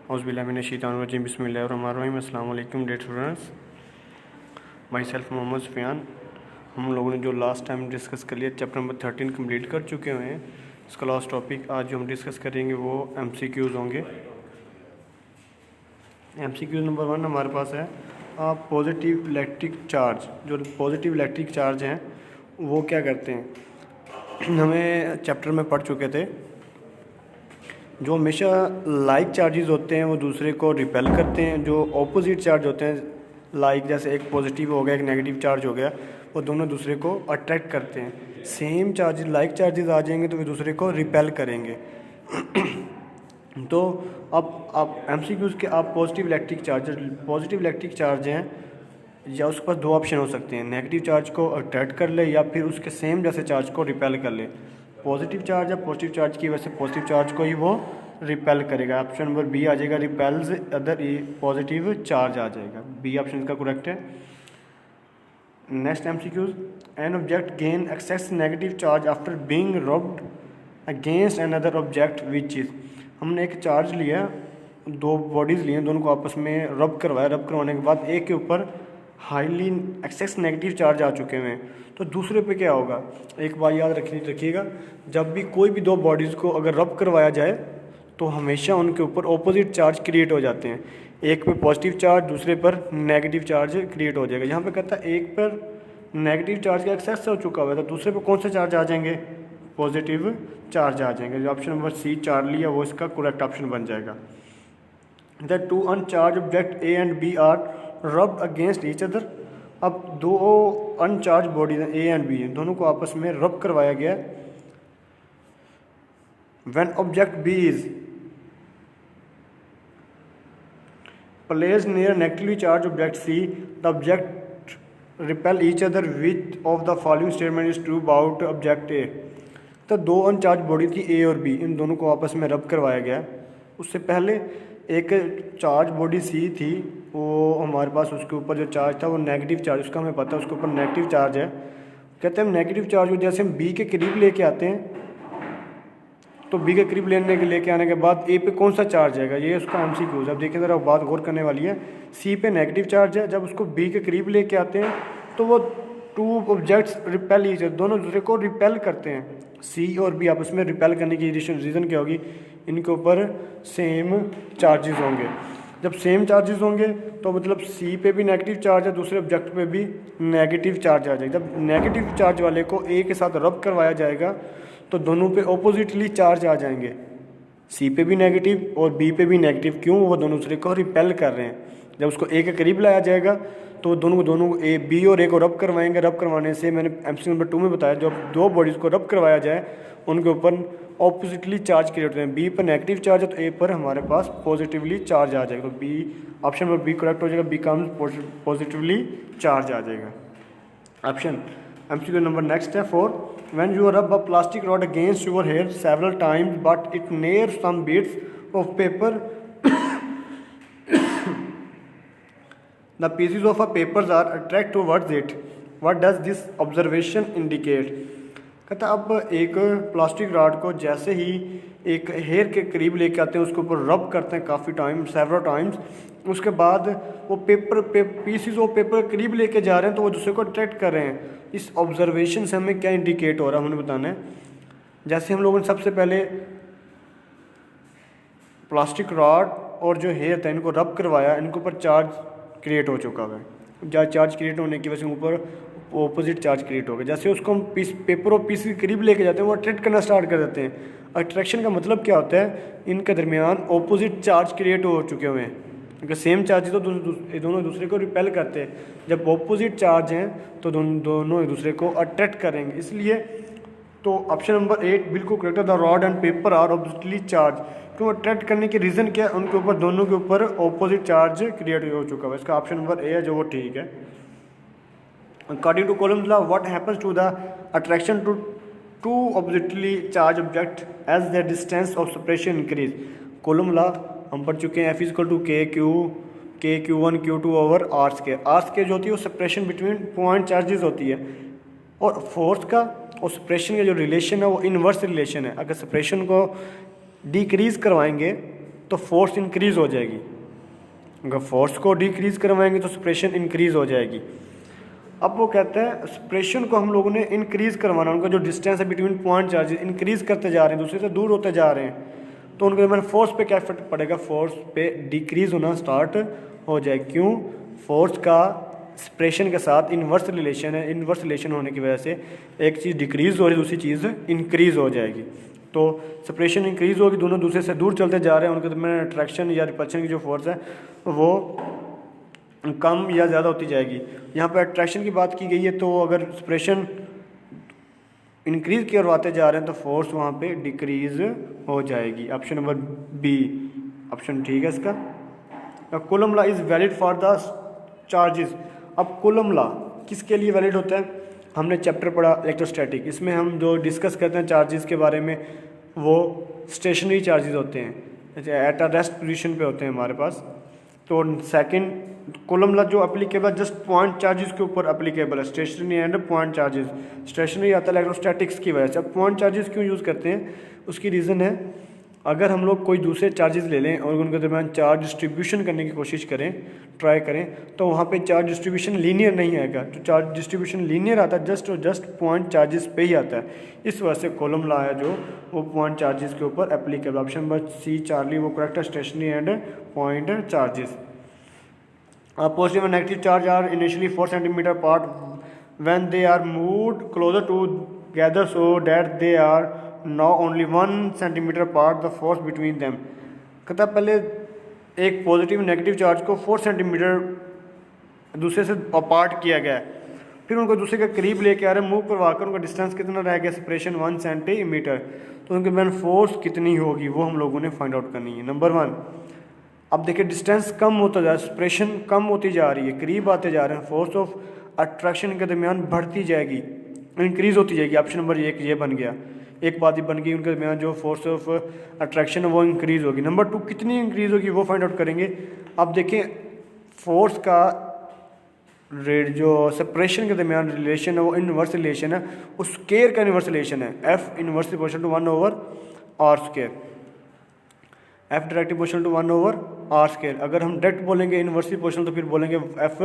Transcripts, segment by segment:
औज़ुबिल्लाहिमिनश्शैतानिर्रजीम बिस्मिल्लाहिर्रहमानिर्रहीम। अस्सलाम वालेकुम dear students, myself Mohammad Sufiyan. हम लोगों ने जो लास्ट टाइम डिस्कस कर लिया चैप्टर नंबर 13 कंप्लीट कर चुके हुए हैं। इसका लास्ट टॉपिक आज जो हम डिस्कस करेंगे वो MCQs होंगे। MCQ नंबर 1 हमारे पास है पॉजिटिव इलेक्ट्रिक चार्ज। जो पॉजिटिव इलेक्ट्रिक चार्ज हैं वो क्या करते हैं, हमें चैप्टर में पढ़ चुके थे। जो हमेशा लाइक चार्जेस होते हैं वो दूसरे को रिपेल करते हैं। जो ऑपोजिट चार्ज होते हैं लाइक जैसे एक पॉजिटिव हो गया एक नेगेटिव चार्ज हो गया, वो दोनों दूसरे को अट्रैक्ट करते हैं। सेम चार्जेस लाइक चार्जेस आ जाएंगे तो वे दूसरे को रिपेल करेंगे। तो अब आप MCQs के आप पॉजिटिव इलेक्ट्रिक चार्ज हैं या उसके पास दो ऑप्शन हो सकते हैं, नेगेटिव चार्ज को अट्रैक्ट कर ले या फिर उसके सेम जैसे चार्ज को रिपेल कर ले। पॉजिटिव चार्ज या पॉजिटिव चार्ज की वजह से पॉजिटिव चार्ज को ही वो रिपेल करेगा। ऑप्शन नंबर बी आ जाएगा, रिपेल्स अदर पॉजिटिव चार्ज आ जाएगा। बी ऑप्शन इसका करेक्ट है। Next MCQs, an object gain excess negative charge after being rubbed against another object which is. हमने एक चार्ज लिया, दो बॉडीज़ लिए, दोनों को आपस में रब करवाया। रब करवाने के बाद एक के ऊपर हाईली एक्सेस नेगेटिव चार्ज आ चुके हैं, तो दूसरे पे क्या होगा। एक बात याद रखिएगा, जब भी कोई भी दो बॉडीज़ को अगर रब करवाया जाए तो हमेशा उनके ऊपर ऑपोजिट चार्ज क्रिएट हो जाते हैं। एक पे पॉजिटिव चार्ज दूसरे पर नेगेटिव चार्ज क्रिएट हो जाएगा। यहाँ पे कहता है एक पर नेगेटिव चार्ज का एक्सेस हो चुका हुआ है तो दूसरे पर कौन से चार्ज आ जाएंगे, पॉजिटिव चार्ज आ जाएंगे। जो ऑप्शन नंबर सी चार लिया वो इसका करेक्ट ऑप्शन बन जाएगा। The two uncharged object A and B are rubbed against each other. अब दो अनचार्ज बॉडीज हैं, ए एंड बी हैं, दोनों को आपस में रब करवाया गया। When object B is placed near negatively charged object C, the object repel each other which of the following statement is true about object A. तो दो अनचार्ज बॉडी थी ए और बी, इन दोनों को आपस में रब करवाया गया। उससे पहले एक चार्ज बॉडी सी थी, वो हमारे पास उसके ऊपर जो चार्ज था वो नेगेटिव चार्ज, उसका हमें पता है उसके ऊपर नेगेटिव चार्ज है। कहते हैं नेगेटिव चार्ज को जैसे हम बी के करीब लेके आते हैं तो बी के करीब लेके आने के बाद ए पे कौन सा चार्ज आएगा, ये उसका MCQ है। अब देखिए ज़रा बात गौर करने वाली है। सी पे नेगेटिव चार्ज है, जब उसको बी के करीब लेके आते हैं तो वो two objects repel each other, दोनों दूसरे को रिपेल करते हैं। सी और बी आपस में रिपेल करने की रीज़न क्या होगी, इनके ऊपर सेम चार्जेस होंगे। जब सेम चार्जेस होंगे तो मतलब सी पे भी नेगेटिव चार्ज है, दूसरे ऑब्जेक्ट पे भी नेगेटिव चार्ज आ जाएगा। जब नेगेटिव चार्ज वाले को ए के साथ रब करवाया जाएगा तो दोनों पे ऑपोजिटली चार्ज आ जाएंगे, सी पे भी नेगेटिव और बी पे भी नेगेटिव। क्यों, वो दोनों दूसरे को रिपेल कर रहे हैं। जब उसको ए के करीब लाया जाएगा तो दोनों ए बी और ए को रब करवाएंगे। रब करवाने से मैंने MCQ नंबर 2 में बताया, जब दो बॉडीज़ को रब करवाया जाए उनके ऊपर ऑपोजिटली चार्ज क्रिएट होते हैं। बी पर नेगेटिव चार्ज है तो ए पर हमारे पास पॉजिटिवली चार्ज आ जाएगा। तो B option number B correct हो जाएगा, बी कम्स पॉजिटिवली चार्ज आ जाएगा। ऑप्शन MCQ नंबर नेक्स्ट है 4, when you rub a plastic rod against your hair several times but it near some bits of paper, the pieces of a papers are attract towards it, what does this observation indicate. कहता अब एक plastic rod को जैसे ही एक hair के करीब लेके आते हैं, उसके ऊपर रब करते हैं काफ़ी टाइम, सेवरल टाइम्स, उसके बाद वो पीसीज ऑफ पेपर करीब लेके जा रहे हैं तो वो दूसरे को अट्रैक्ट कर रहे हैं। इस ऑब्जर्वेशन से हमें क्या इंडिकेट हो रहा है हमें बताना है। जैसे हम लोगों ने सबसे पहले प्लास्टिक रॉड और जो हेयर था इनको रब करवाया, इनके ऊपर चार्ज क्रिएट हो चुका है। चार्ज क्रिएट होने की वजह से ऊपर ऑपोजिट चार्ज क्रिएट हो गया। जैसे उसको हम पेपर और पीस के करीब लेके जाते हैं वो अट्रैक्ट करना स्टार्ट कर देते हैं। अट्रैक्शन का मतलब क्या होता है, इनके दरमियान ऑपोजिट चार्ज क्रिएट हो चुके हुए हैं। अगर सेम चार्ज तो दोनों दूसरे को रिपेल करते हैं, जब ऑपोजिट चार्ज हैं तो दोनों एक दूसरे को अट्रैक्ट करेंगे। इसलिए तो ऑप्शन नंबर 8 बिल्कुल करेक्ट है, the rod and paper are oppositely charge. क्यों अट्रैक्ट करने के रीज़न क्या है, उनके ऊपर दोनों के ऊपर ऑपोजिट चार्ज क्रिएट हो चुका है। इसका ऑप्शन नंबर ए है जो वो ठीक है। According to Coulomb's law, what happens to the attraction to two oppositely charged object as their distance of separation increase? Coulomb law हम पढ़ चुके हैं, F इज इक्वल टू के Q1 Q2 over R square. R square जो होती है वो separation between point charges होती है, और फोर्स का और सेपरेशन का जो रिलेशन है वो इनवर्स रिलेशन है। अगर सेपरेशन को डिक्रीज़ करवाएंगे तो फोर्स इंक्रीज़ हो जाएगी। अगर फोर्स को डिक्रीज़ करवाएंगे तो सेपरेशन इंक्रीज़ हो जाएगी। अब वो कहते हैं सेपरेशन को हम लोगों ने इंक्रीज़ करवाना, उनका जो डिस्टेंस है बिटवीन पॉइंट चार्जेस इंक्रीज़ करते जा रहे हैं, दूसरे से दूर होते जा रहे हैं, तो उनके दरमियान फोर्स पे क्या इफेक्ट पड़ेगा, फोर्स पे डिक्रीज़ होना स्टार्ट हो जाए। क्यों? फोर्स का सेपरेशन के साथ इन्वर्स रिलेशन है, इन्वर्स रिलेशन होने की वजह से एक चीज़ डिक्रीज़ हो रही है, दूसरी चीज़ इंक्रीज़ हो जाएगी। तो सेपरेशन इंक्रीज़ होगी, दोनों दूसरे से दूर चलते जा रहे हैं, उनके दरमियान अट्रैक्शन या रिपल्शन की जो फोर्स है वो कम या ज़्यादा होती जाएगी। यहाँ पर अट्रैक्शन की बात की गई है, तो अगर सेपरेशन इंक्रीज़ करवाते जा रहे हैं तो फोर्स वहाँ पे डिक्रीज़ हो जाएगी। ऑप्शन नंबर बी ऑप्शन ठीक है इसका। Coulomb law is valid for the charges. अब कूलम लॉ किसके लिए वैलिड होता है? हमने चैप्टर पढ़ा इलेक्ट्रोस्टैटिक, इसमें हम जो डिस्कस करते हैं चार्जेस के बारे में वो स्टेशनरी चार्जेस होते हैं, एट अ रेस्ट पोजीशन पे होते हैं हमारे पास। तो सेकंड कूलम लॉ जो एप्लीकेबल जस्ट पॉइंट चार्जेस के ऊपर एप्लीकेबल है, stationary and point charges. Stationary आता है इलेक्ट्रोस्टैटिक्स की वजह से। अब पॉइंट चार्जेस क्यों यूज़ करते हैं, उसकी रीज़न है अगर हम लोग कोई दूसरे चार्जेस ले लें और उनके दरमियान चार्ज डिस्ट्रीब्यूशन करने की कोशिश करें, ट्राई करें, तो वहाँ पे चार्ज डिस्ट्रीब्यूशन लीनियर नहीं आएगा। जो चार्ज डिस्ट्रीब्यूशन लीनियर आता है जस्ट और जस्ट पॉइंट चार्जेस पे ही आता है। इस वजह से कॉलम लॉ है जो वो पॉइंट चार्जेस के ऊपर applicable. Option number C Charlie वो करेक्ट है, stationary and point charges. Positive and negative charge are initially 4 centimetre apart when they are moved closer together so that they are now only 1 centimetre apart the force between them। कहता पहले एक positive negative charge को 4 centimetre दूसरे से apart किया गया है, फिर उनको दूसरे के करीब लेके आ रहे हैं, मूव करवा कर उनका डिस्टेंस कितना रह गया, सेपरेशन 1 सेंटीमीटर। तो उनके मैन फोर्स कितनी होगी वो हम लोगों ने फाइंड आउट करनी है। नंबर 1, अब देखिए डिस्टेंस कम होता जा रहा है, सेपरेशन कम होती जा रही है, करीब आते जा रहे हैं, फोर्स ऑफ अट्रैक्शन के दरमियान बढ़ती जाएगी, इंक्रीज़ होती जाएगी। ऑप्शन नंबर 1 ये बन गया, एक बात ही बन गई, उनके दरमियान जो फोर्स ऑफ अट्रैक्शन है वो इंक्रीज़ होगी। नंबर 2 कितनी इंक्रीज़ होगी वो फाइंड आउट करेंगे। अब देखें फोर्स का रेट जो सेपरेशन के दरमियान रिलेशन है वो इनवर्स रिलेशन है, उस स्केयर का इनवर्स रिलेशन है, F inverse proportional to 1/r²। F directly proportional to 1/r²। अगर हम डायरेक्ट बोलेंगे इनवर्सली प्रोपोर्शनल तो फिर बोलेंगे F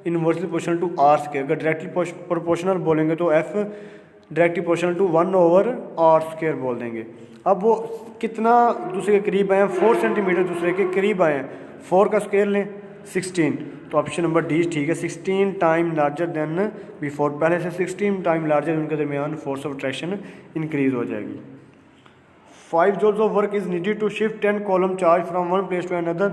inversely proportional to r²। अगर डायरेक्टली प्रोपोर्शनल बोलेंगे तो F directly proportional to 1/r² बोल देंगे। अब वो कितना दूसरे के करीब आए हैं, 4 सेंटीमीटर दूसरे के करीब आए हैं। 4 का स्केयर लें 16, तो ऑप्शन नंबर डी ठीक है, 16 टाइम लार्जर देन बिफोर। पहले से 16 टाइम लार्जर, उनके दरमियान फोर्स ऑफ अट्रैक्शन इंक्रीज हो जाएगी। 5 joules of work is needed to shift 10 coulomb charge from one place to another,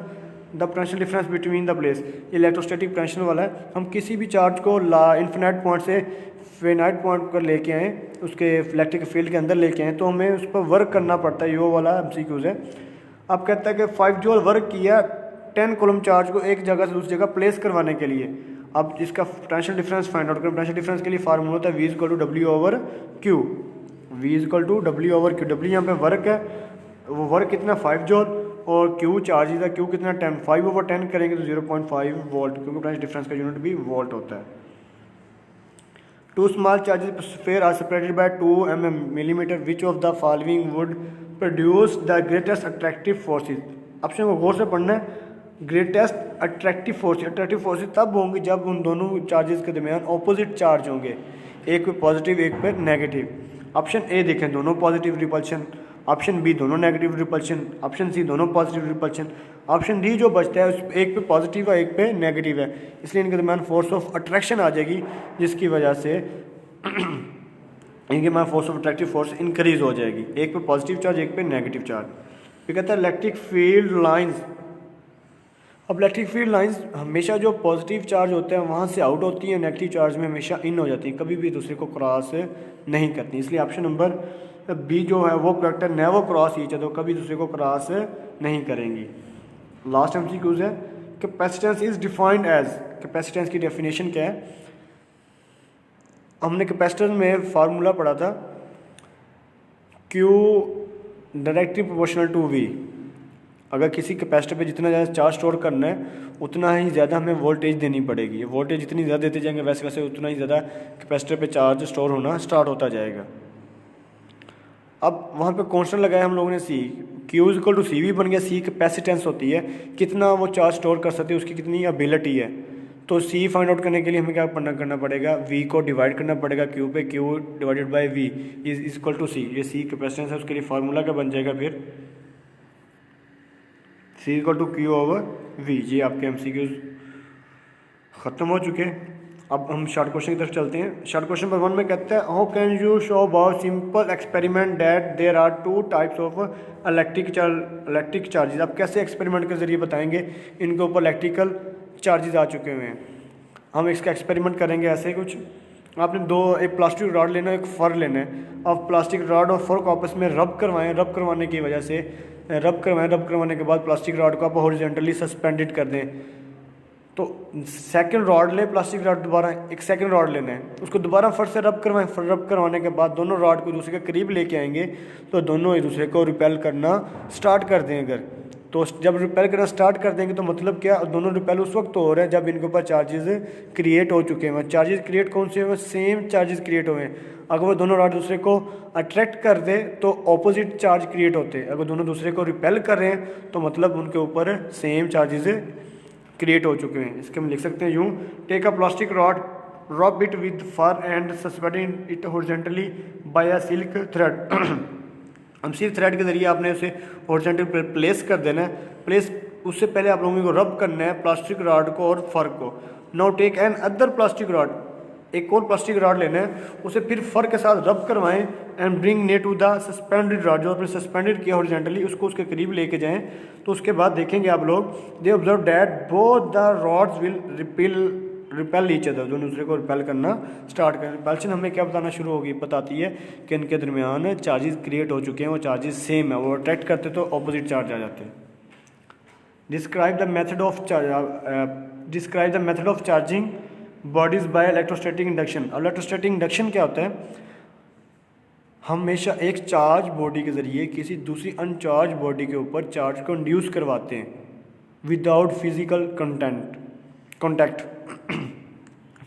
the potential difference between the place. Electrostatic potential वाला है, हम किसी भी चार्ज को इन्फिनाइट पॉइंट से फिनाइट पॉइंट पर लेके आएँ, उसके इलेक्ट्रिक फील्ड के अंदर लेके आएँ, तो हमें उस पर वर्क करना पड़ता है। यो वाला MCQs है। अब कहता है कि 5 जूल वर्क किया 10 कॉलम चार्ज को एक जगह से दूसरी जगह प्लेस करवाने के लिए। अब इसका पोटेंशियल डिफरेंस फाइंड आउट करें। पोटेंशियल डिफरेंस के लिए फार्मूला होता है V = W/Q। V = W/Q। W यहाँ पे वर्क है, वो वर्क कितना 5 जूल, और Q चार्ज था, Q कितना 10, 5/10 करेंगे तो 0.5 वोल्ट, क्योंकि पोटेंशियल डिफरेंस का यूनिट भी वोल्ट होता है। 2 small charges per sphere are separated by 2 millimeter. Which of the following would produce the greatest attractive forces? Option को गौर से पढ़ना है। ग्रेटेस्ट अट्रैक्टिव फोर्सेस तब होंगी जब उन दोनों चार्जेस के दरमियान ऑपोजिट चार्ज होंगे, एक पे पॉजिटिव एक पे नेगेटिव। ऑप्शन ए देखें दोनों पॉजिटिव रिपल्शन, ऑप्शन बी दोनों नेगेटिव रिपल्शन, ऑप्शन सी दोनों पॉजिटिव रिपल्शन, ऑप्शन डी जो बचता है उस एक पे पॉजिटिव है एक पे नेगेटिव है, इसलिए इनके दरमियान फोर्स ऑफ अट्रैक्शन आ जाएगी, जिसकी वजह से इनके दरमियान force of attractive force increase हो जाएगी, एक पे पॉजिटिव चार्ज एक पे नेगेटिव चार्ज। फिर कहता है इलेक्ट्रिक फील्ड लाइंस। अब इलेक्ट्रिक फील्ड लाइंस हमेशा जो पॉजिटिव चार्ज होते हैं वहाँ से आउट होती हैं, नेगेटिव चार्ज में हमेशा इन हो जाती हैं, कभी भी दूसरे को क्रॉस नहीं करती, इसलिए ऑप्शन नंबर बी जो है वो करेक्ट है, नेवर क्रॉस ईच अदर, कभी दूसरे को क्रॉस नहीं करेंगी। लास्ट MCQs है, capacitance is defined as. Capacitance की डेफिनेशन क्या है? हमने कैपेसिटर में फार्मूला पढ़ा था Q directly proportional to V। अगर किसी कैपेसिटर पे जितना ज़्यादा चार्ज स्टोर करना है उतना ही ज़्यादा हमें वोल्टेज देनी पड़ेगी। वोल्टेज जितनी ज़्यादा देते जाएंगे वैसे वैसे उतना ही ज़्यादा कैपेसिटर पे चार्ज स्टोर होना स्टार्ट होता जाएगा। अब वहाँ पे कांस्टेंट लगाया हम लोगों ने C, Q equal to C V बन गया, सी कैपेसिटेंस होती है, कितना वो चार्ज स्टोर कर सकते हैं, उसकी कितनी एबिलिटी है। तो सी फाइंड आउट करने के लिए हमें क्या करना पड़ेगा, वी को डिवाइड करना पड़ेगा क्यू पे, Q divided by V is equal to C. ये सी कैपेसिटेंस है, उसके लिए फार्मूला क्या बन जाएगा फिर, C equal to Q over V. ये आपके MCQs ख़त्म हो चुके हैं। अब हम शॉर्ट क्वेश्चन की तरफ चलते हैं। शॉर्ट क्वेश्चन नंबर 1 में कहता है, how can you show about simple experiment that there are 2 types of electric charges. आप कैसे एक्सपेरिमेंट के जरिए बताएंगे इनके ऊपर इलेक्ट्रिकल चार्जेस आ चुके हुए हैं। हम इसका एक्सपेरिमेंट करेंगे ऐसे कुछ। आपने एक प्लास्टिक रॉड लेना है, एक फर लेना है। आप प्लास्टिक रॉड और फर को आपस में रब करवाएं, रब करवाने की वजह से रब करवाने के बाद प्लास्टिक रॉड को आप हॉरिजॉन्टली सस्पेंडेड कर दें। तो सेकंड रॉड ले, प्लास्टिक रॉड दोबारा एक सेकंड रॉड लेना है, उसको दोबारा फर से रब करवाएं। रब करवाने के बाद दोनों रॉड को दूसरे के करीब लेके आएंगे तो दोनों एक दूसरे को रिपेल करना स्टार्ट कर दें। अगर तो जब रिपेल करना स्टार्ट कर देंगे तो मतलब क्या, दोनों रिपेल उस वक्त हो रहे हैं जब इनके ऊपर चार्जेस क्रिएट हो चुके हैं। चार्जेस क्रिएट कौन से हुए, सेम चार्जेस क्रिएट हुए हैं। अगर वो दोनों रॉड दूसरे को अट्रैक्ट कर दे तो ऑपोजिट चार्ज क्रिएट होते हैं। अगर दोनों दूसरे को रिपेल कर रहे हैं तो मतलब उनके ऊपर सेम चार्जेस क्रिएट हो चुके हैं। इसके हम लिख सकते हैं यूँ, take a plastic rod, rub it with fur and suspend it horizontally by a silk thread. हम सिल्क थ्रेड के जरिए आपने उसे हॉरिजॉन्टल पर प्लेस कर देना है। प्लेस उससे पहले आप लोगों को रब करना है प्लास्टिक रॉड को और फर को। Now take another plastic rod, एक और प्लास्टिक रॉड लेना है, उसे फिर फर के साथ रब करवाएं and bring near to the suspended rod, जो आपने सस्पेंडेड किया हॉरिजॉन्टली उसको उसके करीब लेके जाएं। तो उसके बाद देखेंगे आप लोग, they observe that both the rods will repel each other, दोनों दूसरे को रिपेल करना स्टार्ट करें। रिपल्शन हमें क्या बताना शुरू होगी, बताती है कि इनके दरमियान चार्जेस क्रिएट हो चुके हैं, वो चार्जेस सेम है, वो अट्रैक्ट करते तो ऑपोजिट चार्ज आ जाते हैं। Describe the method of charging bodies by electrostatic induction. Electrostatic induction क्या होता है, हमेशा एक चार्ज बॉडी के ज़रिए किसी दूसरी अनचार्ज बॉडी के ऊपर चार्ज को इंड्यूस करवाते हैं without physical contact.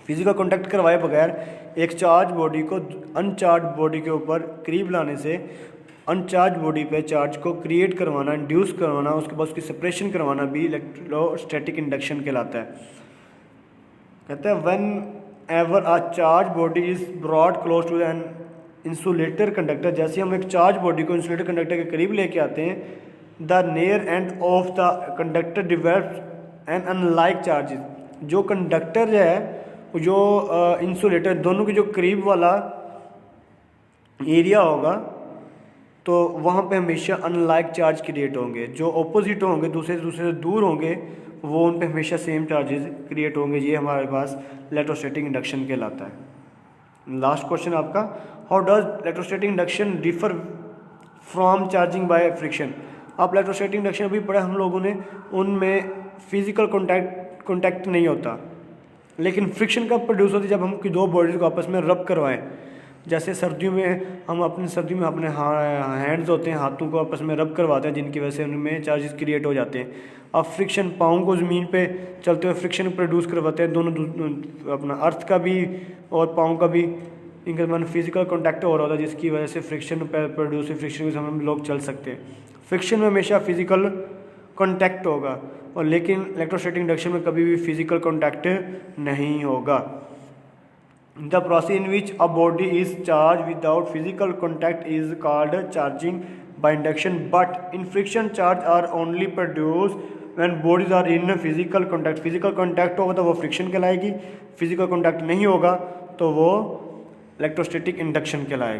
Physical contact करवाए बगैर एक चार्ज बॉडी को अनचार्ज बॉडी के ऊपर करीब लाने से अनचार्ज बॉडी पे चार्ज को क्रिएट करवाना, इंड्यूस करवाना, उसके बाद उसकी सेपरेशन करवाना भी इलेक्ट्रोस्टैटिक इंडक्शन कहलाता है। कहते हैं whenever a charge body is brought close to an insulator conductor, जैसे हम एक चार्ज बॉडी को इंसुलेटर कंडक्टर के करीब लेके आते हैं, the near end of the conductor develops an unlike charges. जो कंडक्टर जो है, जो इंसुलेटर, दोनों के जो करीब वाला एरिया होगा तो वहाँ पे हमेशा अनलाइक चार्ज क्रिएट होंगे। जो ऑपोजिट होंगे, दूसरे से दूर होंगे, वो उन पे हमेशा सेम चार्जेस क्रिएट होंगे। ये हमारे पास इलेक्ट्रोस्टैटिक इंडक्शन कहलाता है। लास्ट क्वेश्चन आपका, how does electrostatic induction differ from charging by friction. आप इलेक्ट्रोस्टैटिक इंडक्शन भी पढ़ा हम लोगों ने, उनमें फिजिकल कॉन्टैक्ट नहीं होता, लेकिन फ्रिक्शन कब प्रोड्यूस होती है, जब हम दो बॉडीज को आपस में रब करवाएं। जैसे सर्दियों में हम अपने हैंड्स होते हैं, हाथों को आपस में रब करवाते हैं, जिनकी वजह से उनमें चार्जेस क्रिएट हो जाते हैं। अब फ्रिक्शन, पाँव को ज़मीन पे चलते हुए फ्रिक्शन प्रोड्यूस करवाते हैं, दोनों अपना अर्थ का भी और पाँव का भी इनके दरमियान फिजिकल कॉन्टैक्ट हो रहा होता है, जिसकी वजह से फ्रिक्शन प्रोड्यूस, फ्रिक्शन से हम लोग चल सकते हैं। फ्रिक्शन में हमेशा फिजिकल कॉन्टैक्ट होगा, और लेकिन इलेक्ट्रोस्टैटिक इंडक्शन में कभी भी फिजिकल कॉन्टैक्ट नहीं होगा। The process in which a body is charge without physical contact is called charging by induction, but in friction charge are only produce when bodies are in physical contact. Physical contact होगा तो वो friction कहलाएगी, physical contact नहीं होगा तो वो electrostatic induction कहलाएगा।